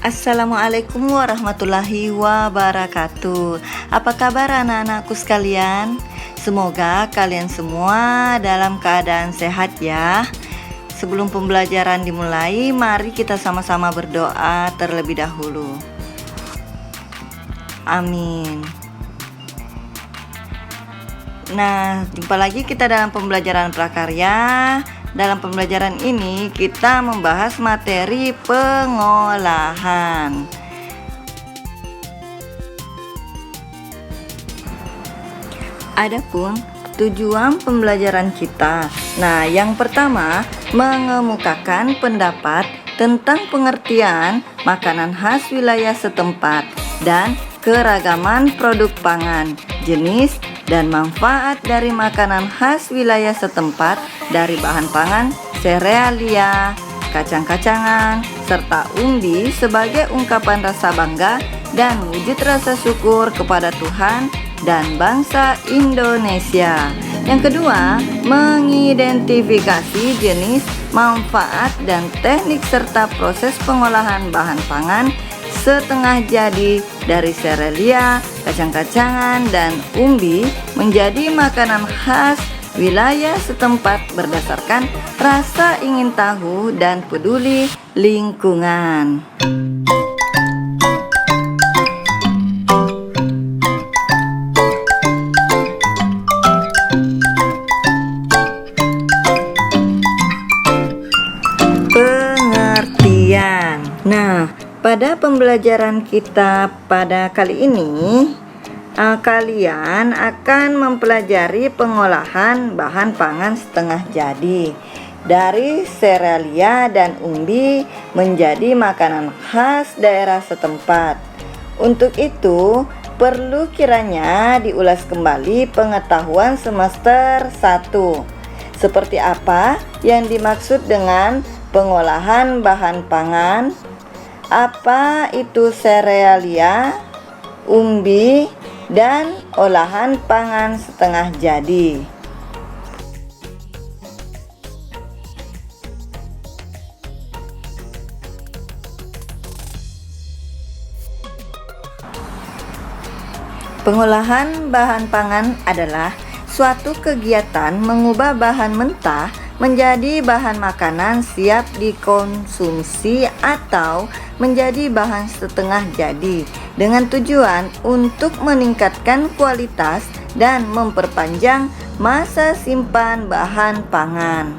Assalamualaikum warahmatullahi wabarakatuh. Apa kabar anak-anakku sekalian? Semoga kalian semua dalam keadaan sehat ya. Sebelum pembelajaran dimulai, mari kita sama-sama berdoa terlebih dahulu. Amin. Nah, jumpa lagi kita dalam pembelajaran prakarya. Dalam pembelajaran ini kita membahas materi pengolahan. Adapun tujuan pembelajaran kita. Nah, yang pertama, mengemukakan pendapat tentang pengertian makanan khas wilayah setempat dan keragaman produk pangan, jenis dan manfaat dari makanan khas wilayah setempat dari bahan pangan, serealia, kacang-kacangan, serta umbi sebagai ungkapan rasa bangga dan wujud rasa syukur kepada Tuhan dan bangsa Indonesia. Yang kedua, mengidentifikasi jenis, manfaat, dan teknik serta proses pengolahan bahan pangan setengah jadi dari serealia, kacang-kacangan, dan umbi menjadi makanan khas wilayah setempat berdasarkan rasa ingin tahu dan peduli lingkungan. Pengertian. Nah, pada pembelajaran kita pada kali ini, kalian akan mempelajari pengolahan bahan pangan setengah jadi dari serealia dan umbi menjadi makanan khas daerah setempat. Untuk itu, perlu kiranya diulas kembali pengetahuan semester 1. Seperti apa yang dimaksud dengan pengolahan bahan pangan? Apa itu serealia, umbi, dan olahan pangan setengah jadi? Pengolahan bahan pangan adalah suatu kegiatan mengubah bahan mentah menjadi bahan makanan siap dikonsumsi atau menjadi bahan setengah jadi dengan tujuan untuk meningkatkan kualitas dan memperpanjang masa simpan bahan pangan.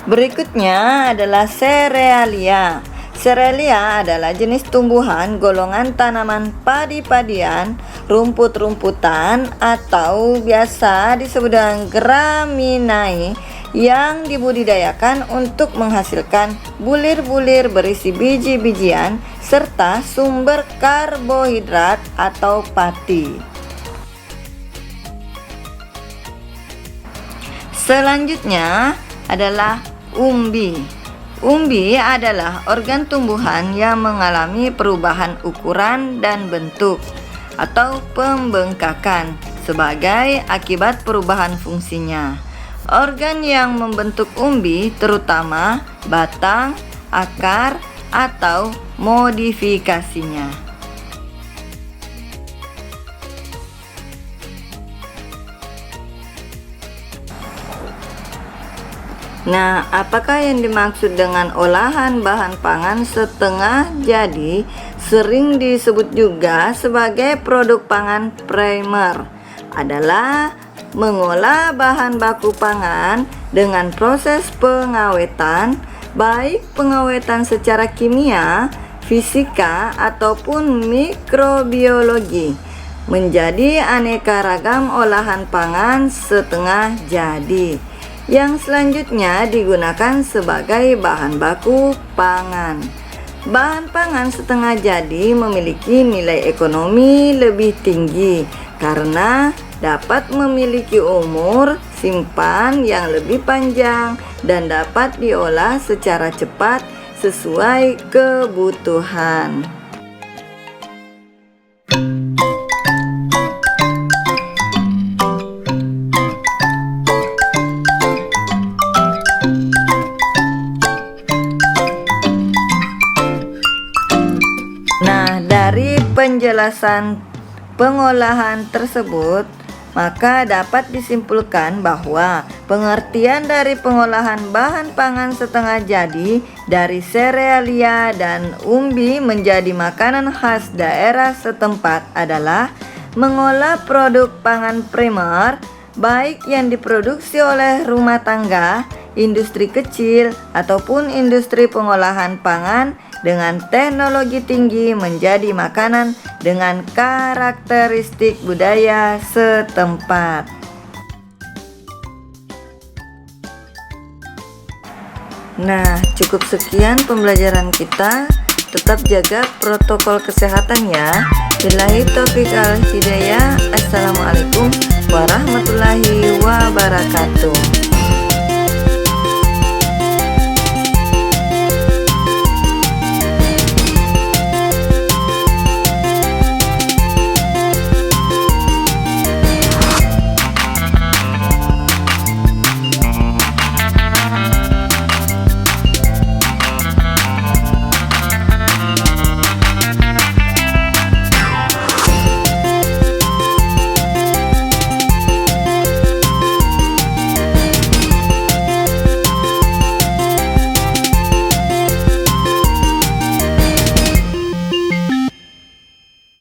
Berikutnya adalah serealia. Serealia adalah jenis tumbuhan golongan tanaman padi-padian, rumput-rumputan atau biasa disebut dengan graminae yang dibudidayakan untuk menghasilkan bulir-bulir berisi biji-bijian serta sumber karbohidrat atau pati. Selanjutnya adalah umbi. Umbi adalah organ tumbuhan yang mengalami perubahan ukuran dan bentuk atau pembengkakan sebagai akibat perubahan fungsinya. Organ yang membentuk umbi terutama batang, akar, atau modifikasinya. Nah, apakah yang dimaksud dengan olahan bahan pangan setengah jadi? Sering disebut juga sebagai produk pangan primer. Adalah mengolah bahan baku pangan dengan proses pengawetan, baik pengawetan secara kimia, fisika, ataupun mikrobiologi, menjadi aneka ragam olahan pangan setengah jadi, yang selanjutnya digunakan sebagai bahan baku pangan. Bahan pangan setengah jadi memiliki nilai ekonomi lebih tinggi karena dapat memiliki umur simpan yang lebih panjang dan dapat diolah secara cepat sesuai kebutuhan. penjelasan pengolahan tersebut, maka dapat disimpulkan bahwa pengertian dari pengolahan bahan pangan setengah jadi dari serealia dan umbi menjadi makanan khas daerah setempat adalah mengolah produk pangan primer, baik yang diproduksi oleh rumah tangga, industri kecil, ataupun industri pengolahan pangan dengan teknologi tinggi menjadi makanan dengan karakteristik budaya setempat. Nah, cukup sekian pembelajaran kita. Tetap jaga protokol kesehatan ya. Billahi taufiq wal hidayah. Assalamualaikum warahmatullahi wabarakatuh.